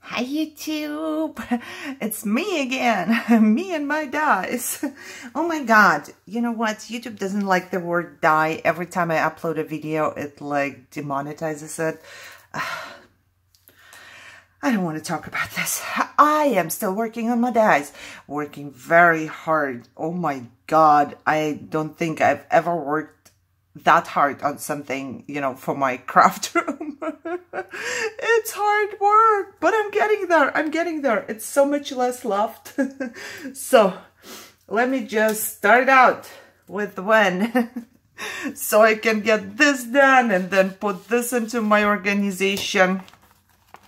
Hi YouTube, it's me again, me and my dies. Oh my god, you know what, YouTube doesn't like the word die. Every time I upload a video it like demonetizes it. I don't want to talk about this. I am still working on my dies, working very hard. Oh my god, I don't think I've ever worked that hard on something, you know, for my craft room. It's hard work, but I'm getting there. I'm getting there. It's so much less left. So let me just start out with one so I can get this done and then put this into my organization.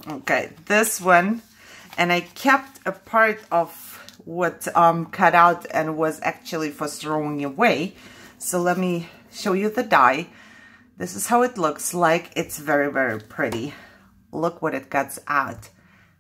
Okay, this one, and I kept a part of what cut out and was actually for throwing away. So let me show you the die. This is how it looks like. It's very, very pretty. Look what it cuts out.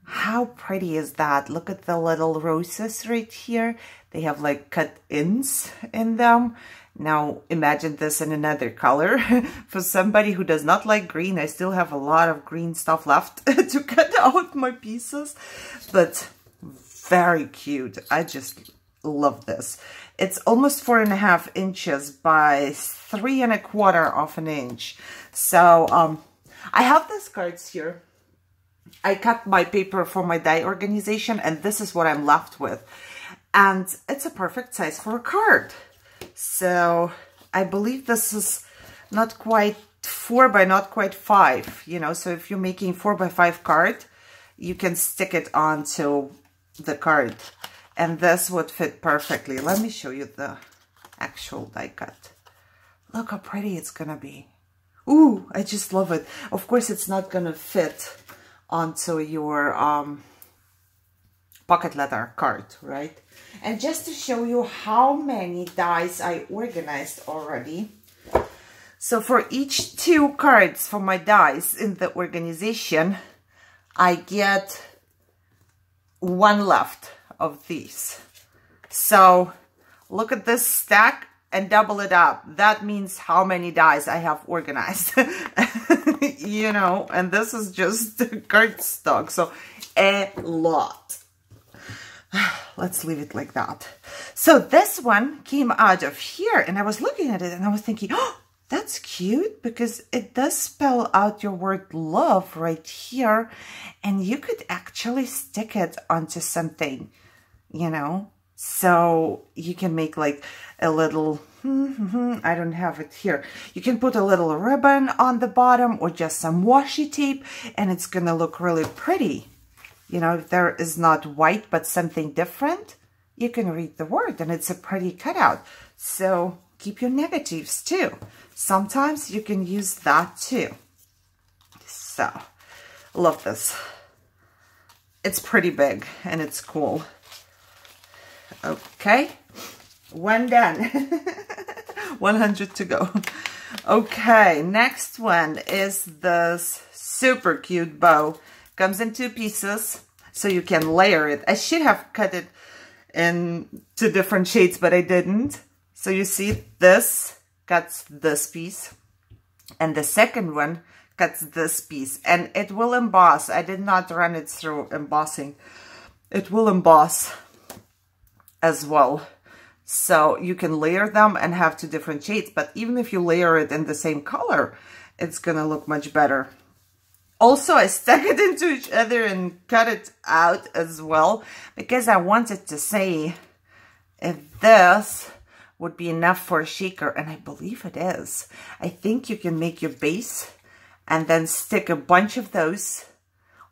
How pretty is that? Look at the little roses right here. They have like cut ins in them. Now imagine this in another color. For somebody who does not like green, I still have a lot of green stuff left to cut out my pieces, but very cute. I just love this. It's almost 4.5 inches by 3.25 of an inch. So I have these cards here. I cut my paper for my die organization, and this is what I'm left with. And it's a perfect size for a card. So I believe this is not quite 4 by not quite 5, you know. So if you're making 4 by 5 card, you can stick it onto the card. And this would fit perfectly. Let me show you the actual die cut. Look how pretty it's gonna be. Ooh, I just love it. Of course, it's not gonna fit onto your pocket letter card, right? And just to show you how many dies I organized already. So for each 2 cards for my dies in the organization, I get 1 left of these. So look at this stack and double it up. That means how many dies I have organized. You know, and this is just card stock, so a lot. Let's leave it like that. So this one came out of here, and I was looking at it and I was thinking, oh, that's cute, because it does spell out your word love right here, and you could actually stick it onto something, you know. So you can make like a little, I don't have it here. You can put a little ribbon on the bottom or just some washi tape, and it's gonna look really pretty. You know, if there is not white but something different, you can read the word, and it's a pretty cutout. So keep your negatives too. Sometimes you can use that too. So love this. It's pretty big and it's cool. Okay, one done. 100 to go. Okay, next one is this super cute bow. Comes in 2 pieces, so you can layer it. I should have cut it in 2 different shades, but I didn't. So you see, this cuts this piece, and the second one cuts this piece, and it will emboss. I did not run it through embossing. It will emboss as well. So you can layer them and have 2 different shades, but even if you layer it in the same color, it's gonna look much better. Also, I stuck it into each other and cut it out as well, because I wanted to say if this would be enough for a shaker, and I believe it is. I think you can make your base and then stick a bunch of those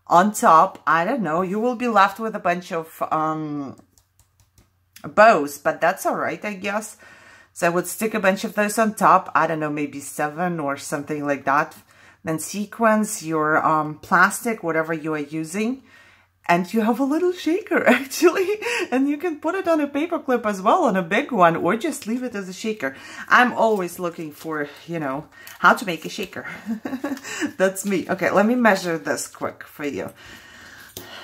on top. I don't know, you will be left with a bunch of bows, but that's all right, I guess. So I would stick a bunch of those on top. I don't know, maybe 7 or something like that. Then sequence your plastic, whatever you are using, and you have a little shaker actually, and you can put it on a paper clip as well, on a big one, or just leave it as a shaker. I'm always looking for, you know, how to make a shaker. That's me. Okay, let me measure this quick for you.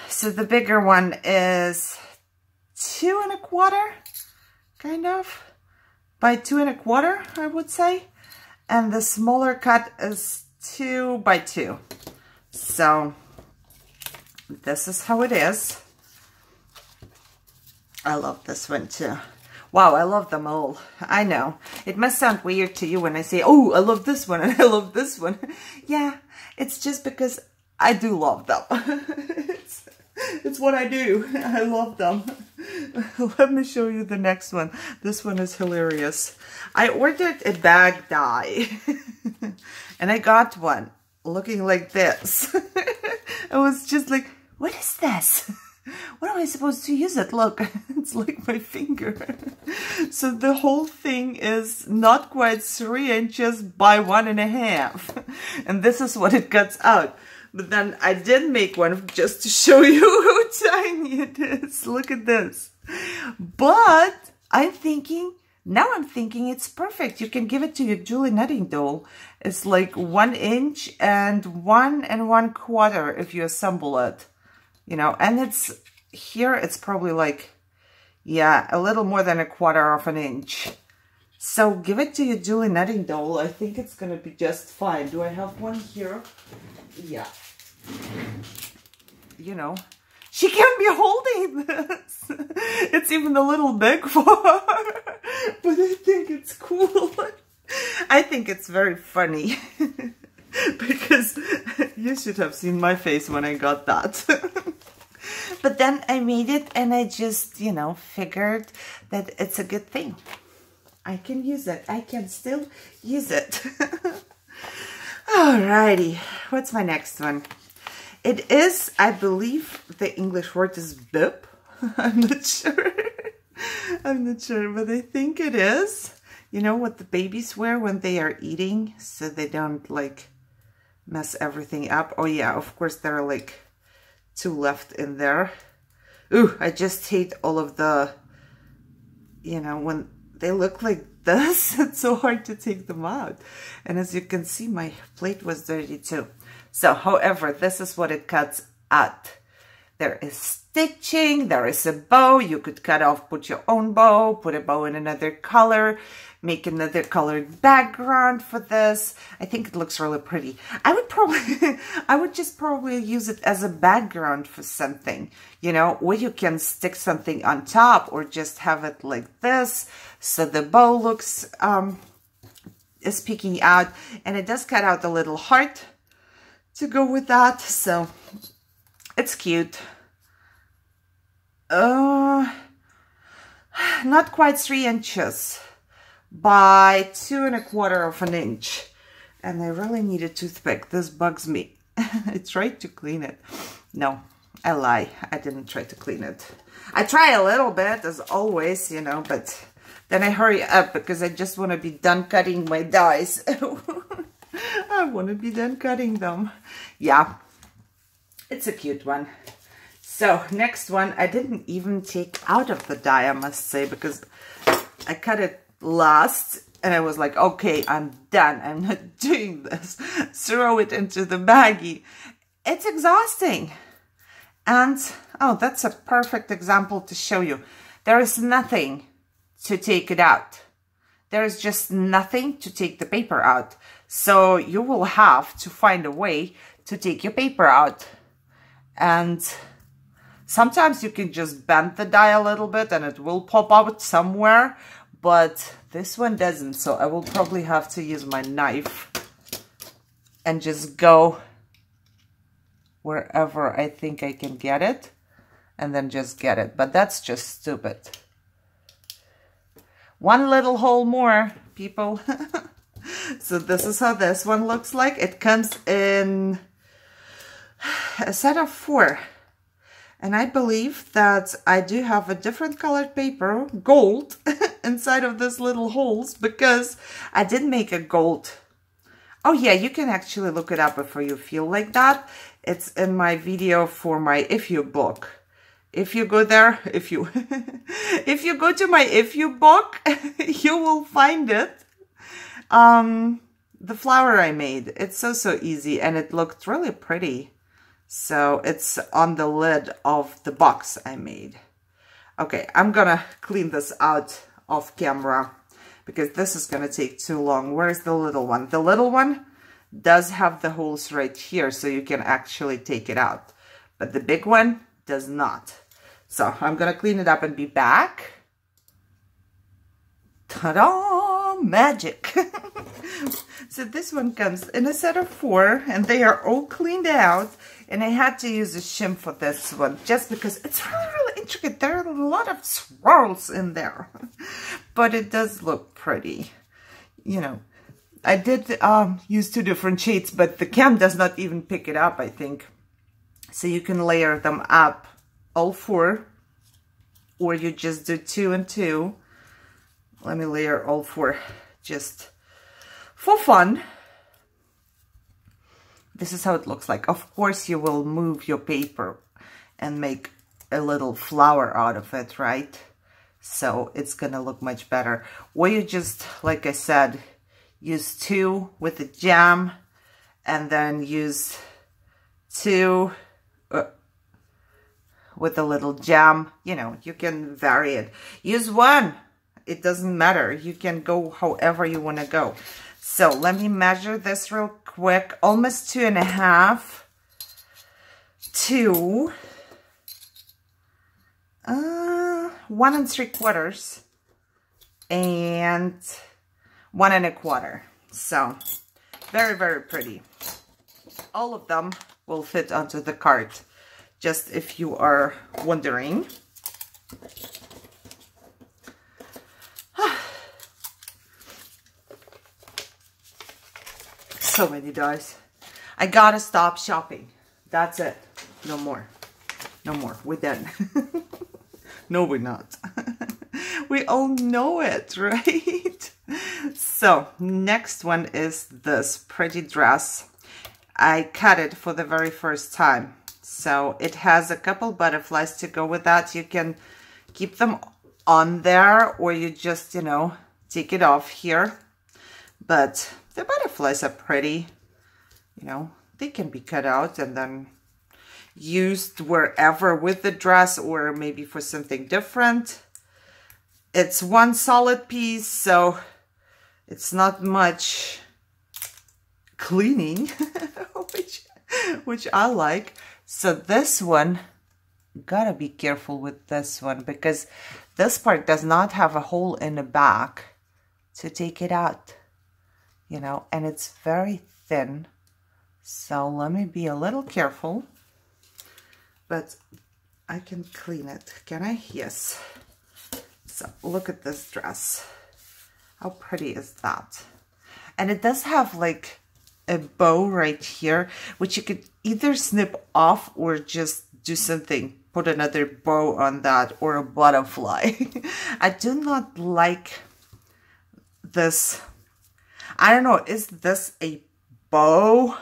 So the bigger one is 2.25, kind of, by 2.25, I would say, and the smaller cut is 2 by 2. So this is how it is. I love this one too. Wow, I love them all. I know. It must sound weird to you when I say, oh, I love this one and I love this one. Yeah, it's just because I do love them. It's what I do. I love them. Let me show you the next one. This one is hilarious. I ordered a bag die and I got one looking like this. I was just like, what is this? What am I supposed to use it? Look, it's like my finger. So the whole thing is not quite 3 inches by 1.5. And this is what it cuts out. But then I did make one just to show you how tiny it is. Look at this. But I'm thinking it's perfect. You can give it to your Julie knitting doll. It's like 1 inch and 1 1/4 if you assemble it. You know, and it's here, it's probably like, yeah, a little more than 1/4 of an inch. So give it to your Julie knitting doll. I think it's going to be just fine. Do I have one here? Yeah. You know, she can be holding this. It's even a little big for her. But I think it's cool. I think it's very funny. Because you should have seen my face when I got that. But then I made it and I just, you know, figured that it's a good thing. I can use it. I can still use it. Alrighty. What's my next one? It is, I believe the English word is bib. I'm not sure. I'm not sure, but I think it is. You know what the babies wear when they are eating so they don't like mess everything up. Oh yeah, of course there are like 2 left in there. Ooh, I just hate all of the, you know, when they look like this, it's so hard to take them out. And as you can see, my plate was dirty too. So, however, this is what it cuts out. There is stitching, there is a bow. You could cut off, put your own bow, put a bow in another color, make another colored background for this. I think it looks really pretty. I would just probably use it as a background for something, you know, where you can stick something on top or just have it like this. So the bow looks, is peeking out, and it does cut out a little heart to go with that. So it's cute. Not quite 3 inches by 2 1/4 of an inch. And I really need a toothpick. This bugs me. I tried to clean it. No, I lie. I didn't try to clean it. I try a little bit, as always, you know, but then I hurry up because I just want to be done cutting my dies. I want to be done cutting them. Yeah, it's a cute one. So next one, I didn't even take out of the die, I must say, because I cut it last and I was like, okay, I'm done. I'm not doing this. Throw it into the baggie. It's exhausting. And, oh, that's a perfect example to show you. There is nothing to take it out. There is just nothing to take the paper out. So you will have to find a way to take your paper out. And sometimes you can just bend the die a little bit and it will pop out somewhere. But this one doesn't. So I will probably have to use my knife and just go wherever I think I can get it. And then just get it. But that's just stupid. One little hole more, people. So this is how this one looks like. It comes in a set of 4. And I believe that I do have a different colored paper, gold, inside of these little holes because I did make a gold. Oh yeah, you can actually look it up if you feel like that. It's in my video for my If You book. If you go there, if you go to my If You book, you will find it. The flower I made. It's so easy and it looked really pretty. So it's on the lid of the box I made. Okay, I'm gonna clean this out off camera because this is gonna take too long. Where's the little one? The little one does have the holes right here so you can actually take it out. but the big one does not. So I'm gonna clean it up and be back. Ta-da! Magic! So this one comes in a set of 4, and they are all cleaned out. And I had to use a shim for this one, just because it's really, really intricate. There are a lot of swirls in there. But it does look pretty. You know, I did use 2 different shades, but the cam does not even pick it up, I think. So you can layer them up, all 4. Or you just do 2 and 2. Let me layer all 4 just for fun. This is how it looks like. Of course, you will move your paper and make a little flower out of it, right? So it's gonna look much better. Or you just, like I said, use 2 with the jam, and then use 2 with a little jam. You know, you can vary it. Use 1. It doesn't matter. You can go however you want to go. So let me measure this real quick. Almost 2.5 to 1 3/4 and 1 1/4. So very, very pretty. All of them will fit onto the cart, just if you are wondering. So many dies. I gotta stop shopping. That's it. No more. No more. We're done. No, we're not. We all know it, right? So, next one is this pretty dress. I cut it for the very first time. So, it has a couple butterflies to go with that. You can keep them on there, or you just, you know, take it off here. But the butterflies are pretty, you know, they can be cut out and then used wherever with the dress, or maybe for something different. It's 1 solid piece, so it's not much cleaning, which I like. So this one, gotta be careful with this one, because this part does not have a hole in the back to take it out. You know, and it's very thin. So let me be a little careful. But I can clean it. Can I? Yes. So look at this dress. How pretty is that? And it does have like a bow right here, which you could either snip off or just do something. Put another bow on that, or a butterfly. I do not like this. I don't know, is this a bow?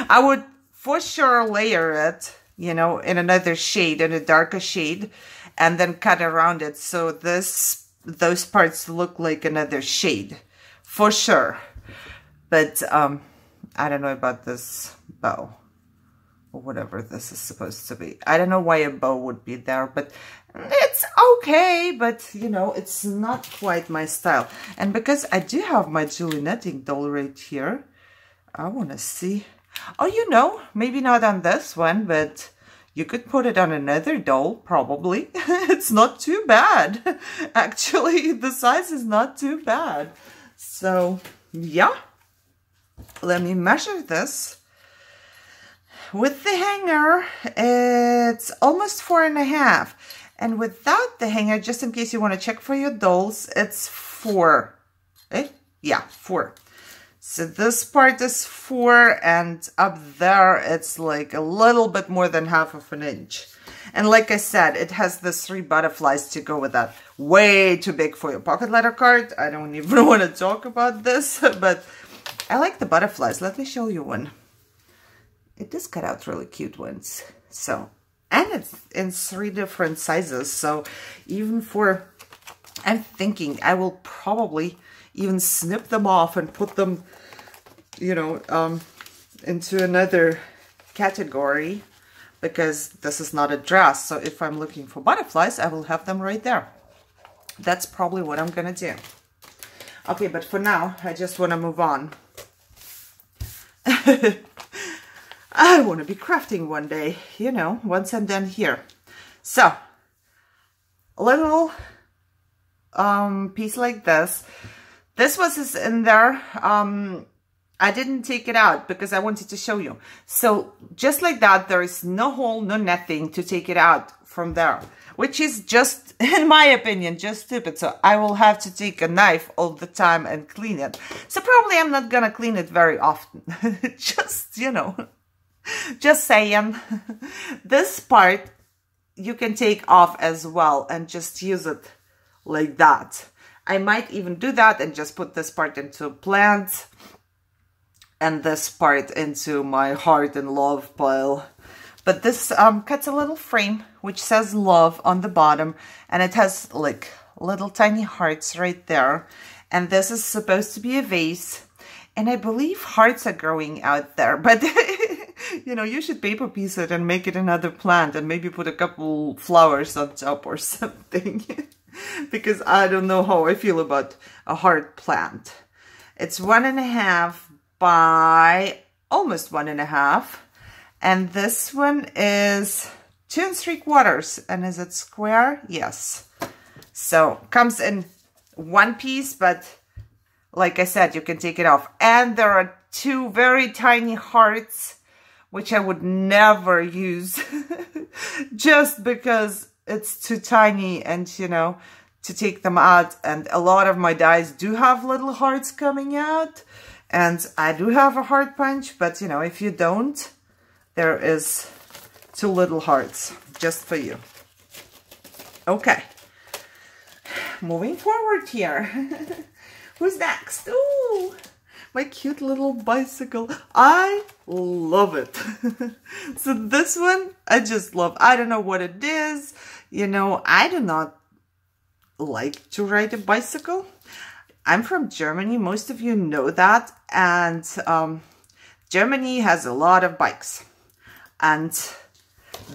I would for sure layer it, you know, in another shade, in a darker shade, and then cut around it so those parts look like another shade, for sure. But I don't know about this bow, or whatever this is supposed to be. I don't know why a bow would be there, but it's okay, but you know, it's not quite my style. And because I do have my Julie knitting doll right here, I want to see. Oh, you know, maybe not on this one, but you could put it on another doll, probably. It's not too bad. Actually, the size is not too bad. So, yeah. Let me measure this. With the hanger, it's almost 4.5. And without the hanger, just in case you want to check for your dolls, it's 4. Yeah, 4. So this part is 4, and up there it's like a little bit more than 1/2 inch. And like I said, it has the 3 butterflies to go with that. Way too big for your pocket letter card. I don't even want to talk about this, but I like the butterflies. Let me show you one. It does cut out really cute ones. So, and it's in 3 different sizes. So even for, I'm thinking I will probably even snip them off and put them, you know, into another category, because this is not a dress. So if I'm looking for butterflies, I will have them right there. That's probably what I'm gonna do. Okay, but for now, I just want to move on. I want to be crafting one day, you know, once I'm done here. So, a little piece like this. This was in there. I didn't take it out because I wanted to show you. So just like that, there is no hole, no nothing to take it out from there, which is just, in my opinion, just stupid. So I will have to take a knife all the time and clean it. So probably I'm not gonna clean it very often. Just, you know, just saying. This part you can take off as well and just use it like that. I might even do that and just put this part into a plant and this part into my heart and love pile. But this cuts a little frame which says love on the bottom, and it has like little tiny hearts right there. And this is supposed to be a vase, and I believe hearts are growing out there, but you know, you should paper piece it and make it another plant and maybe put a couple flowers on top or something. Because I don't know how I feel about a heart plant. It's 1.5 by almost 1.5, and this one is 2 3/4. And is it square? Yes. So comes in one piece, but like I said, you can take it off. And there are 2 very tiny hearts, which I would never use just because it's too tiny, and you know, to take them out. And a lot of my dies do have little hearts coming out, and I do have a heart punch, but you know, if you don't, there is 2 little hearts just for you. Okay, moving forward here. Who's next? Ooh, my cute little bicycle. I love it. So this one, I just love. I don't know what it is. You know, I do not like to ride a bicycle. I'm from Germany. Most of you know that. And Germany has a lot of bikes. And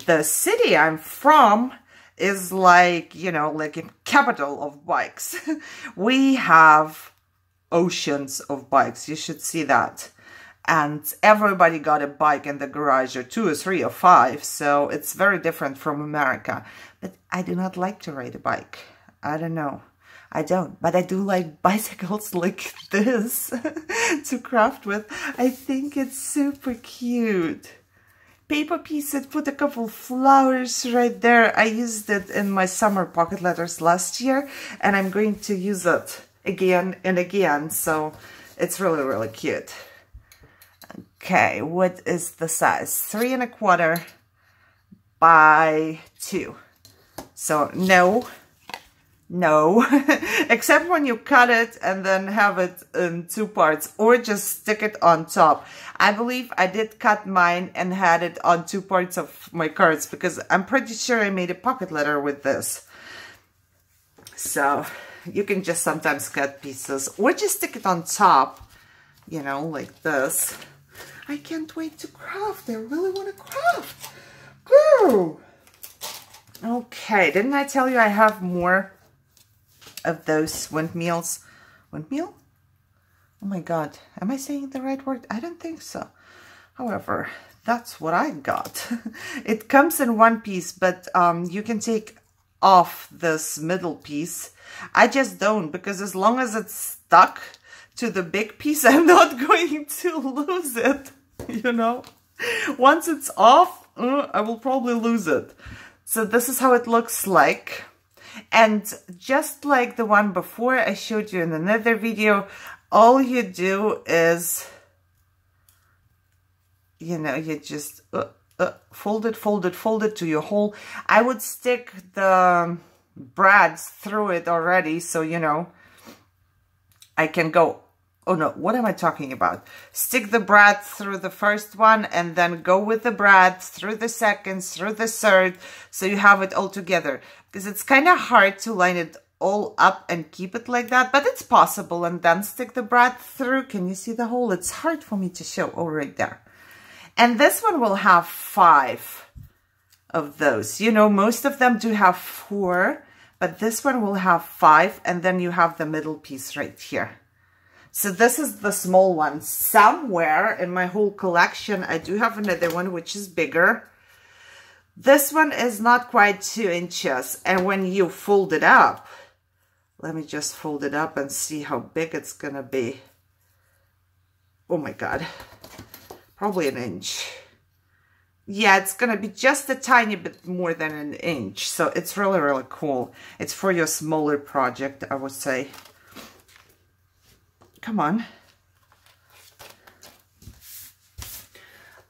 the city I'm from is like, you know, like a capital of bikes. We have oceans of bikes. You should see that. And everybody got a bike in the garage, or 2 or 3 or 5. So it's very different from America. But I do not like to ride a bike. I don't know. I don't. But I do like bicycles like this to craft with. I think it's super cute. Paper piece it, put a couple flowers right there. I used it in my summer pocket letters last year, and I'm going to use it again and again. So it's really, really cute. Okay, what is the size? 3 1/4 by 2. So no, except when you cut it and then have it in 2 parts, or just stick it on top. I believe I did cut mine and had it on 2 parts of my cards, because I'm pretty sure I made a pocket letter with this. So you can just sometimes cut pieces or just stick it on top, you know, like this. I can't wait to craft. I really want to craft. Girl. Okay, didn't I tell you I have more of those windmills? Windmill? Oh my God, am I saying the right word? I don't think so. However, that's what I got. It comes in one piece, but you can take off this middle piece. I just don't, because as long as it's stuck to the big piece, I'm not going to lose it, you know? Once it's off, I will probably lose it. So this is how it looks like. And just like the one before I showed you in another video, all you do is, you know, you just fold it to your hole. I would stick the brads through it already, so, you know, I can go, oh no, what am I talking about? Stick the brad through the first one and then go with the brad through the second, through the third, so you have it all together. Because it's kind of hard to line it all up and keep it like that, but it's possible. And then stick the brad through. Can you see the hole? It's hard for me to show. Oh, right there. And this one will have 5 of those. You know, most of them do have 4, but this one will have 5, and then you have the middle piece right here. So this is the small one. Somewhere in my whole collection, I do have another one, which is bigger. This one is not quite 2 inches. And when you fold it up, let me just fold it up and see how big it's gonna be. Oh my God, probably an inch. Yeah, it's gonna be just a tiny bit more than an inch. So it's really, really cool. It's for your smaller project, I would say. Come on.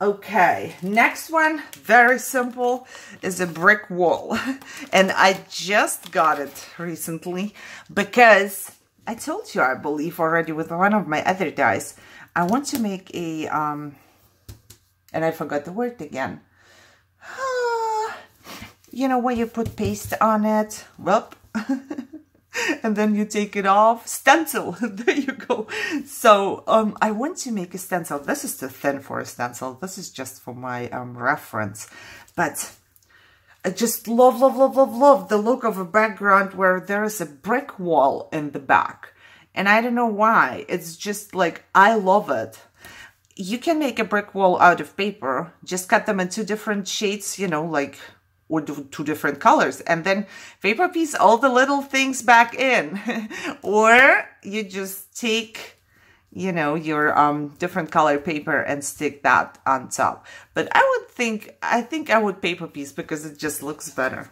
Okay, next one, very simple, is a brick wall. And I just got it recently because I told you, I believe already with one of my other dies, I want to make a, and I forgot the word again. You know, when you put paste on it, whoop, and then you take it off, stencil, there you go. So I want to make a stencil. This is too thin for a stencil. This is just for my reference. But I just love, love, love, love, love the look of a background where there is a brick wall in the back. And I don't know why. It's just like, I love it. You can make a brick wall out of paper. Just cut them in 2 different shades, you know, like, or 2 different colors, and then paper piece all the little things back in. Or you just take, you know, your different color paper and stick that on top. But I think I would paper piece because it just looks better.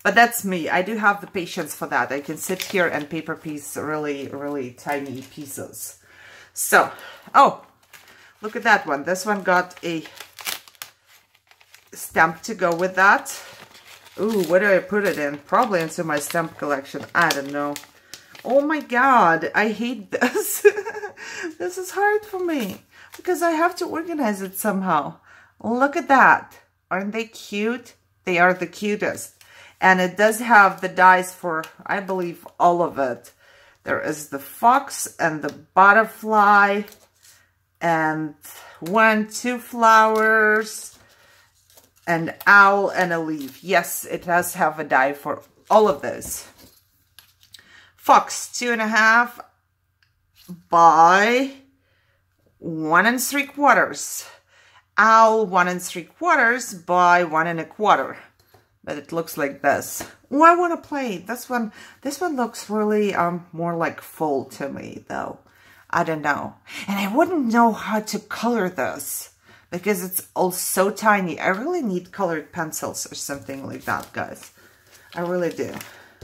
But that's me. I do have the patience for that. I can sit here and paper piece really, really tiny pieces. So, oh, look at that one. This one got a stamp to go with that. Ooh, where do I put it in? Probably into my stamp collection. I don't know. Oh my God, I hate this. This is hard for me because I have to organize it somehow. Look at that. Aren't they cute? They are the cutest. And it does have the dies for, I believe, all of it. There is the fox and the butterfly and 1, 2 flowers, an owl and a leaf. Yes, it does have a die for all of those. Fox 2.5 by 1 3/4. Owl 1 3/4 by 1 1/4. But it looks like this. Oh, I want to play this one. This one looks really more like full to me though. I don't know. And I wouldn't know how to color this because it's all so tiny. I really need colored pencils or something like that, guys. I really do.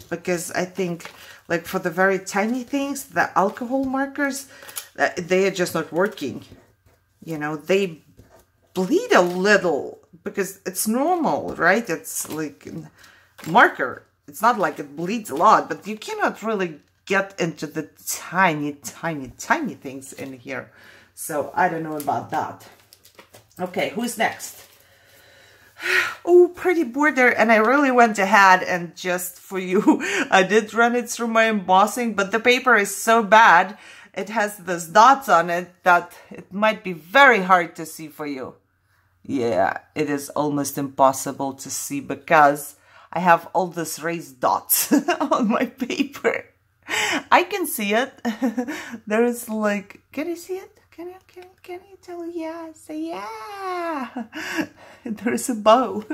Because I think, like, for the very tiny things, the alcohol markers, they are just not working. You know, they bleed a little because it's normal, right? It's like marker. It's not like it bleeds a lot, but you cannot really get into the tiny, tiny, tiny things in here. So I don't know about that. Okay, who's next? Oh, pretty border. And I really went ahead and just for you, I did run it through my embossing, but the paper is so bad. It has those dots on it that it might be very hard to see for you. Yeah, it is almost impossible to see because I have all these raised dots on my paper. I can see it. There's like, can you see it? Can you tell? Yeah, say yeah. There's a bow.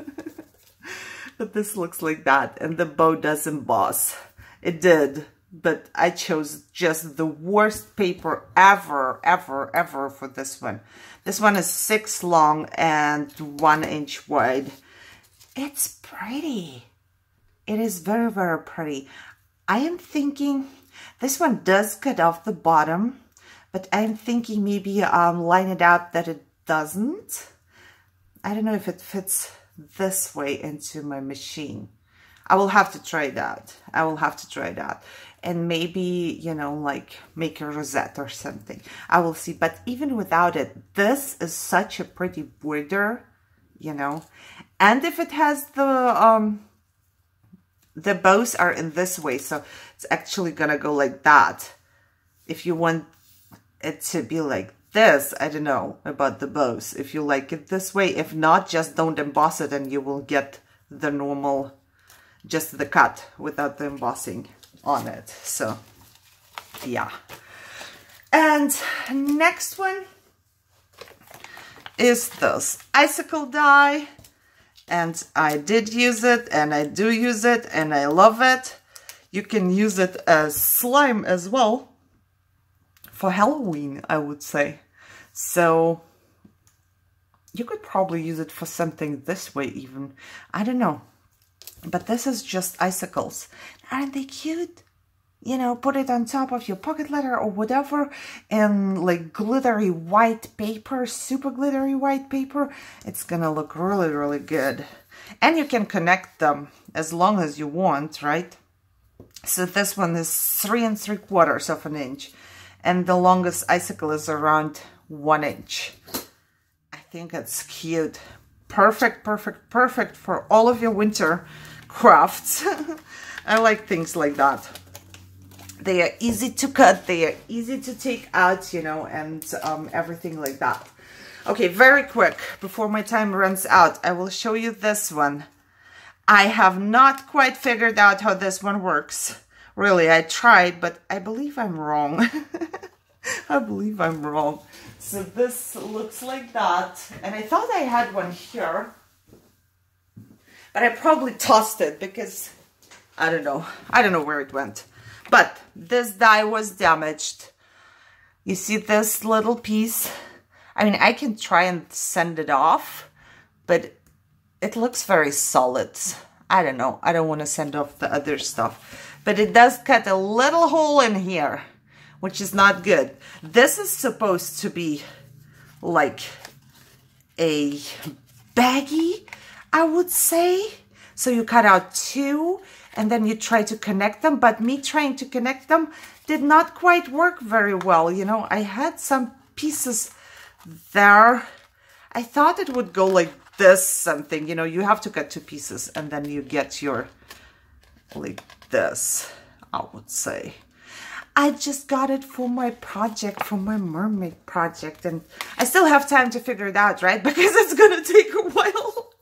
But this looks like that, and the bow does emboss. It did, but I chose just the worst paper ever, ever, ever for this one. This one is 6 long and 1 inch wide. It's pretty. It is very, very pretty. I am thinking this one does cut off the bottom, but I'm thinking maybe line it out that it doesn't. I don't know if it fits this way into my machine. I will have to try that. I will have to try that. And maybe, you know, like make a rosette or something. I will see. But even without it, this is such a pretty border, you know. And if it has the bows are in this way, so it's actually gonna go like that. If you want it to be like this, I don't know about the bows. If you like it this way, if not, just don't emboss it and you will get the normal, just the cut without the embossing on it. So yeah. And next one is this Icicle die. And I did use it, and I do use it, and I love it. You can use it as slime as well for Halloween, I would say. So you could probably use it for something this way even. I don't know. But this is just icicles. Aren't they cute? You know, put it on top of your pocket letter or whatever, and like glittery white paper, super glittery white paper. It's gonna look really, really good. And you can connect them as long as you want, right? So this one is 3 3/4 of an inch, and the longest icicle is around 1 inch. I think it's cute. Perfect, perfect, perfect for all of your winter crafts. I like things like that. They are easy to cut, they are easy to take out, you know, and everything like that. Okay, very quick, before my time runs out, I will show you this one. I have not quite figured out how this one works. Really, I tried, but I believe I'm wrong. I believe I'm wrong. So this looks like that. And I thought I had one here, but I probably tossed it because I don't know. I don't know where it went. But this die was damaged. You see this little piece? I mean, I can try and sand it off, but it looks very solid. I don't know. I don't want to sand off the other stuff. But it does cut a little hole in here, which is not good. This is supposed to be like a baggie, I would say. So you cut out 2 and then you try to connect them, but me trying to connect them did not quite work very well. You know, I had some pieces there. I thought it would go like this, something, you know, you have to cut 2 pieces and then you get your, like this, I would say. I just got it for my project, for my mermaid project, and I still have time to figure it out, right? Because it's gonna take a while.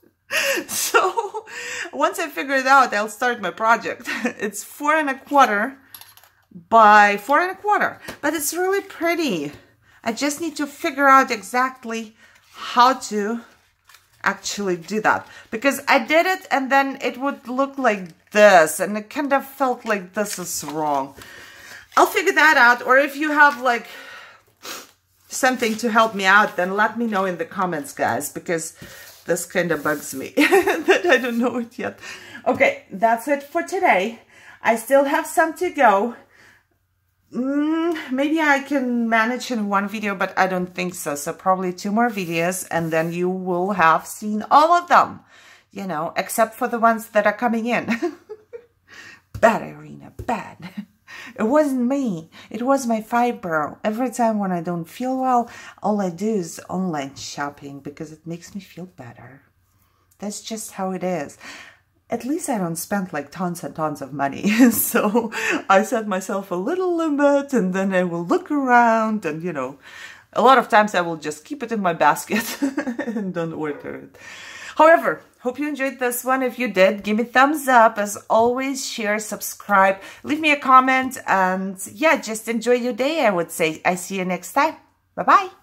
So once I figure it out, I'll start my project. It's 4 1/4 by 4 1/4, but it's really pretty. I just need to figure out exactly how to actually do that, because I did it and then it would look like this and it kind of felt like this is wrong. I'll figure that out, or if you have like something to help me out, then let me know in the comments, guys, because this kind of bugs me that I don't know it yet. Okay, that's it for today. I still have some to go. Maybe I can manage in 1 video, but I don't think so. So probably 2 more videos, and then you will have seen all of them, you know, except for the ones that are coming in. Bad, Irina, bad. It wasn't me. It was my fibro. Every time when I don't feel well, all I do is online shopping because it makes me feel better. That's just how it is. At least I don't spend like tons and tons of money. So I set myself a little limit, and then I will look around, and you know, a lot of times I will just keep it in my basket and don't order it. However, hope you enjoyed this one. If you did, give me a thumbs up. As always, share, subscribe, leave me a comment, and yeah, just enjoy your day, I would say. I see you next time. Bye-bye.